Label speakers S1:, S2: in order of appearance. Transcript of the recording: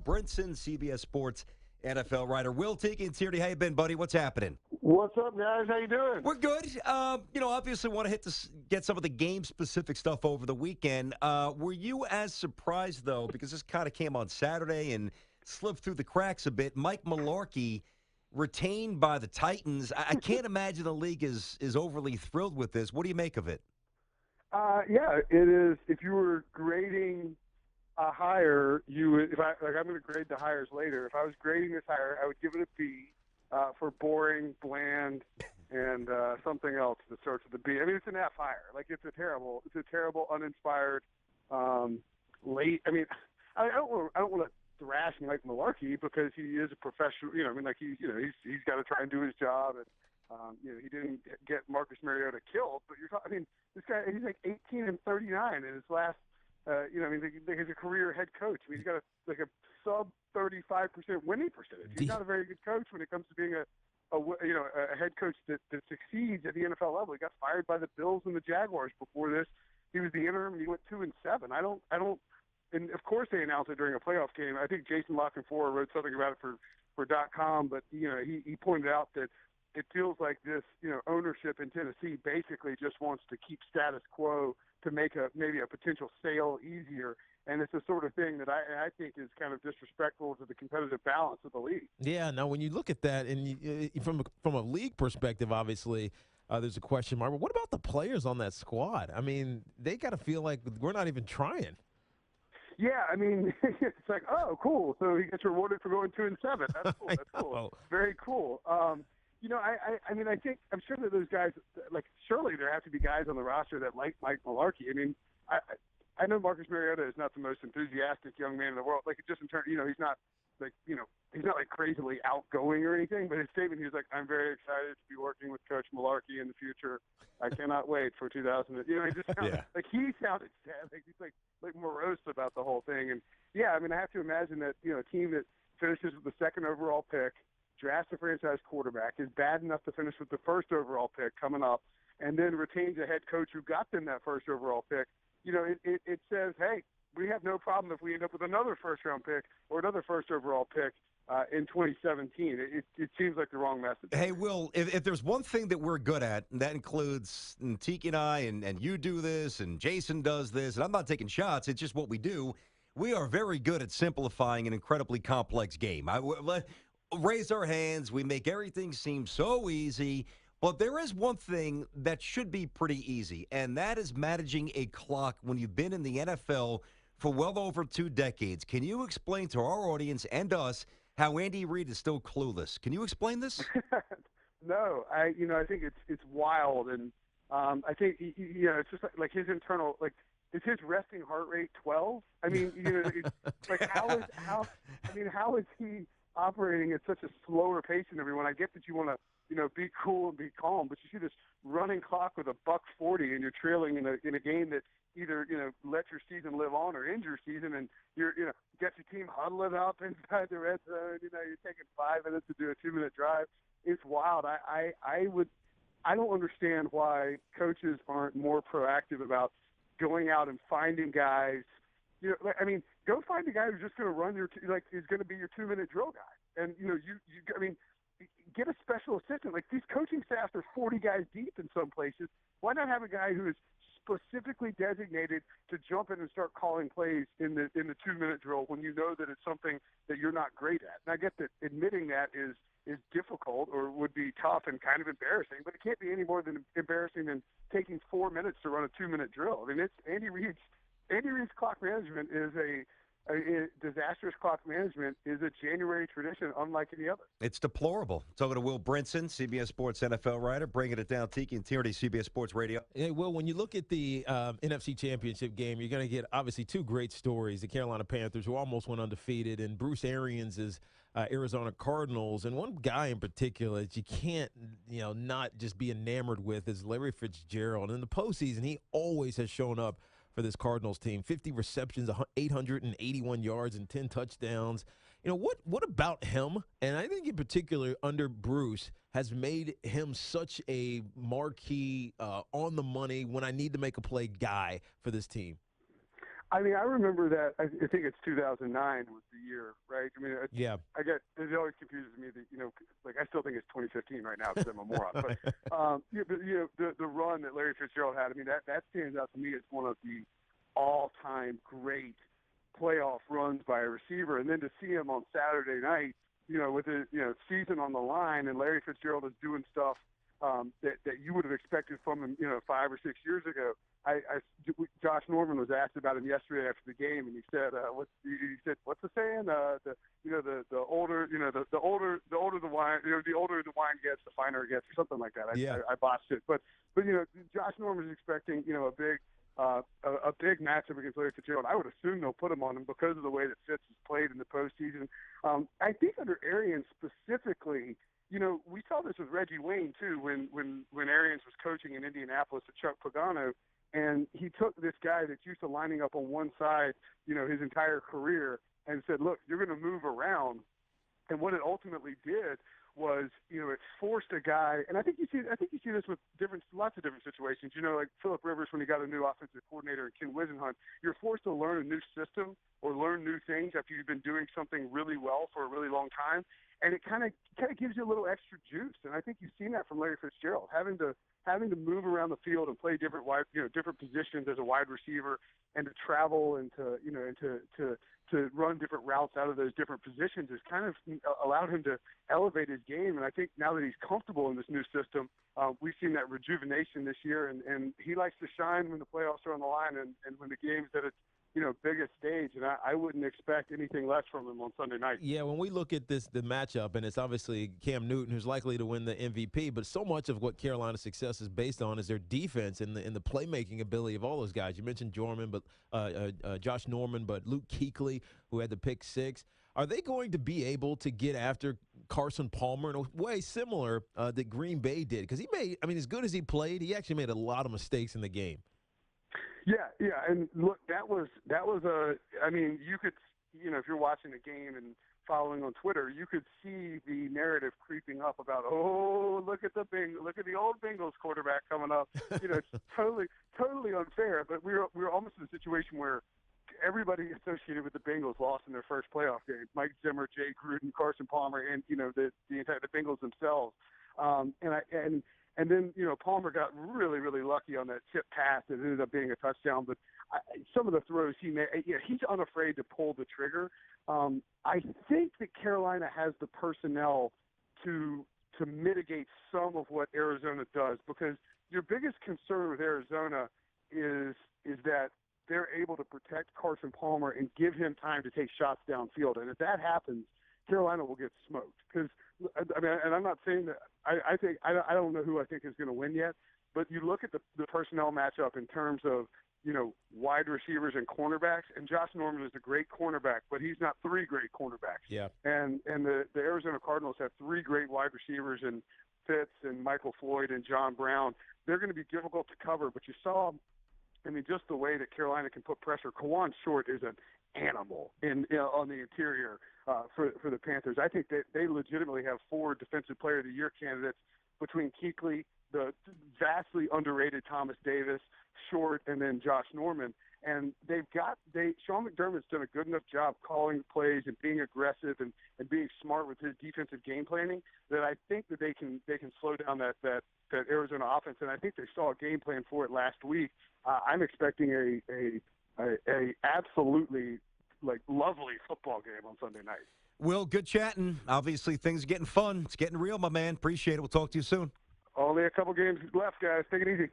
S1: Brinson, CBS Sports NFL writer. Will, Tiki and Tierney, how you been, buddy? What's happening?
S2: What's up, guys? How you doing?
S1: We're good. Obviously want to get some of the game-specific stuff over the weekend. Were you as surprised, though, because this kind of came on Saturday and slipped through the cracks a bit, Mike Mularkey retained by the Titans? I can't imagine the league is overly thrilled with this. What do you make of it?
S2: Yeah, it is. If you were grading a hire, you would. I'm going to grade the hires later. If I was grading this hire, I would give it a B for boring, bland, and something else that starts with a B. I mean, it's an F hire. Like it's a terrible, uninspired, late. I mean, I don't want to thrash Mike Mularkey because he is a professional. He's got to try and do his job, and he didn't get Marcus Mariota killed. But this guy, he's like 18-39 in his last. He's a career head coach. I mean, he's got a sub 35% winning percentage. He's not a very good coach when it comes to being a head coach that succeeds at the NFL level. He got fired by the Bills and the Jaguars before this. He was the interim, and he went 2-7. I don't. And of course, they announced it during a playoff game. I think Jason Lockenfor wrote something about it for .com, but he pointed out that it feels like this ownership in Tennessee basically just wants to keep status quo to make maybe a potential sale easier. And it's the sort of thing that I think is kind of disrespectful to the competitive balance of the league.
S3: Yeah, now when you look at that, and from a league perspective, obviously, there's a question mark. But what about the players on that squad? I mean, they got to feel like we're not even trying.
S2: Yeah, I mean, it's like, oh, cool. So he gets rewarded for going 2-7. That's cool. That's cool. Very cool. I think I'm sure that those guys, surely there have to be guys on the roster that like Mike Mularkey. I mean, I know Marcus Mariota is not the most enthusiastic young man in the world. Like, just in terms, he's not he's not like crazily outgoing or anything. But his statement, he was like, "I'm very excited to be working with Coach Mularkey in the future. I cannot wait for 2000." He just sounded like he sounded sad. Like he's like morose about the whole thing. And yeah, I mean, I have to imagine that a team that finishes with the second overall pick, drafts a franchise quarterback, is bad enough to finish with the first overall pick coming up, and then retains a head coach who got them that first overall pick. It says, hey, we have no problem if we end up with another first-round pick or another first overall pick in 2017. It seems like the wrong message.
S1: Hey, Will, if there's one thing that we're good at, and that includes Tiki and I, and you do this, and Jason does this, and I'm not taking shots, it's just what we do, we are very good at simplifying an incredibly complex game. Raise our hands. We make everything seem so easy. But there is one thing that should be pretty easy, and that is managing a clock when you've been in the NFL for well over 2 decades. Can you explain to our audience and us how Andy Reid is still clueless? Can you explain this?
S2: No, I think it's wild, and I think it's just like his internal is his resting heart rate 12? I mean, how is he operating at such a slower pace than everyone? I get that you want to be cool and be calm, but you see this running clock with $140 and you're trailing in a game that either let your season live on or end your season, and you're get your team huddling up inside the red zone. You're taking 5 minutes to do a 2-minute drive. It's wild. I don't understand why coaches aren't more proactive about going out and finding guys. Go find a guy who's just going to run is going to be your 2-minute drill guy, and get a special assistant. Like, these coaching staffs are 40 guys deep in some places. Why not have a guy who is specifically designated to jump in and start calling plays in the 2-minute drill when you know that it's something that you're not great at? And I get that admitting that is difficult or would be tough and kind of embarrassing, but it can't be any more than embarrassing than taking 4 minutes to run a 2-minute drill. I mean, it's Andy Reid's clock management is a disastrous clock management is a January tradition unlike any other.
S1: It's deplorable. Talking to Will Brinson, CBS Sports NFL writer, bringing it down. Tiki and Tierney, CBS Sports Radio.
S3: Hey, Will, when you look at the NFC Championship game, you're going to get obviously 2 great stories. The Carolina Panthers, who almost went undefeated, and Bruce Arians' Arizona Cardinals. And one guy in particular that you can't, not just be enamored with is Larry Fitzgerald. In the postseason, he always has shown up for this Cardinals team. 50 receptions, 881 yards, and 10 touchdowns. What about him, and I think in particular under Bruce, has made him such a marquee, on the money, when I need to make a play guy for this team?
S2: I mean, I remember that. I think it's 2009 was the year, right? I mean,
S3: Yeah.
S2: it always confuses me that like I still think it's 2015 right now because I'm a moron. But the run that Larry Fitzgerald had, I mean, that stands out to me as one of the all-time great playoff runs by a receiver. And then to see him on Saturday night, with the season on the line, and Larry Fitzgerald is doing stuff that you would have expected from him, 5 or 6 years ago. Josh Norman was asked about him yesterday after the game, and he said, "What's the saying? The older the wine, the older the wine gets, the finer it gets, or something like that." I botched it, but Josh Norman is expecting a big matchup against Larry Fitzgerald. I would assume they'll put him on him because of the way that Fitz has played in the postseason. I think under Arians specifically. We saw this with Reggie Wayne too when Arians was coaching in Indianapolis with Chuck Pagano, and he took this guy that's used to lining up on one side, his entire career, and said, "Look, you're going to move around." And what it ultimately did was, it forced a guy, and I think you see this with lots of different situations. Like Phillip Rivers when he got a new offensive coordinator and Ken Wisenhunt, you're forced to learn a new system or learn new things after you've been doing something really well for a really long time. And it kind of gives you a little extra juice, and I think you've seen that from Larry Fitzgerald, having to move around the field and play different positions as a wide receiver, and to travel and to run different routes out of those different positions has kind of allowed him to elevate his game. And I think now that he's comfortable in this new system, we've seen that rejuvenation this year, and he likes to shine when the playoffs are on the line and when the game's at its biggest stage, and I wouldn't expect anything less from him on Sunday night.
S3: Yeah, when we look at the matchup, and it's obviously Cam Newton who's likely to win the MVP, but so much of what Carolina's success is based on is their defense and the playmaking ability of all those guys. You mentioned Josh Norman, but Luke Kuechly, who had the pick six. Are they going to be able to get after Carson Palmer in a way similar that Green Bay did? Because as good as he played, he actually made a lot of mistakes in the game.
S2: Yeah, and look, that was you could, if you're watching the game and following on Twitter, you could see the narrative creeping up about, look at the old Bengals quarterback coming up. It's totally unfair, but we were almost in a situation where everybody associated with the Bengals lost in their first playoff game. Mike Zimmer, Jay Gruden, Carson Palmer, and the Bengals themselves. And then, Palmer got really, really lucky on that tip pass that ended up being a touchdown. But some of the throws he made, he's unafraid to pull the trigger. I think that Carolina has the personnel to mitigate some of what Arizona does, because your biggest concern with Arizona is that they're able to protect Carson Palmer and give him time to take shots downfield. And if that happens, Carolina will get smoked. Because and I'm not saying that I don't know who I think is going to win yet, but you look at the personnel matchup in terms of wide receivers and cornerbacks, and Josh Norman is a great cornerback, but he's not three great cornerbacks.
S3: Yeah.
S2: And the Arizona Cardinals have three great wide receivers in Fitz and Michael Floyd and John Brown. They're going to be difficult to cover, but you saw, just the way that Carolina can put pressure. Kawan Short is an animal on the interior for the Panthers. I think that they legitimately have 4 Defensive Player of the Year candidates between Kuechly, the vastly underrated Thomas Davis, Short, and then Josh Norman. And Sean McDermott's done a good enough job calling plays and being aggressive and being smart with his defensive game planning that I think that they can slow down that Arizona offense. And I think they saw a game plan for it last week. I'm expecting a absolutely lovely football game on Sunday night.
S1: Will, good chatting. Obviously, things are getting fun. It's getting real, my man. Appreciate it. We'll talk to you soon.
S2: Only a couple games left, guys. Take it easy.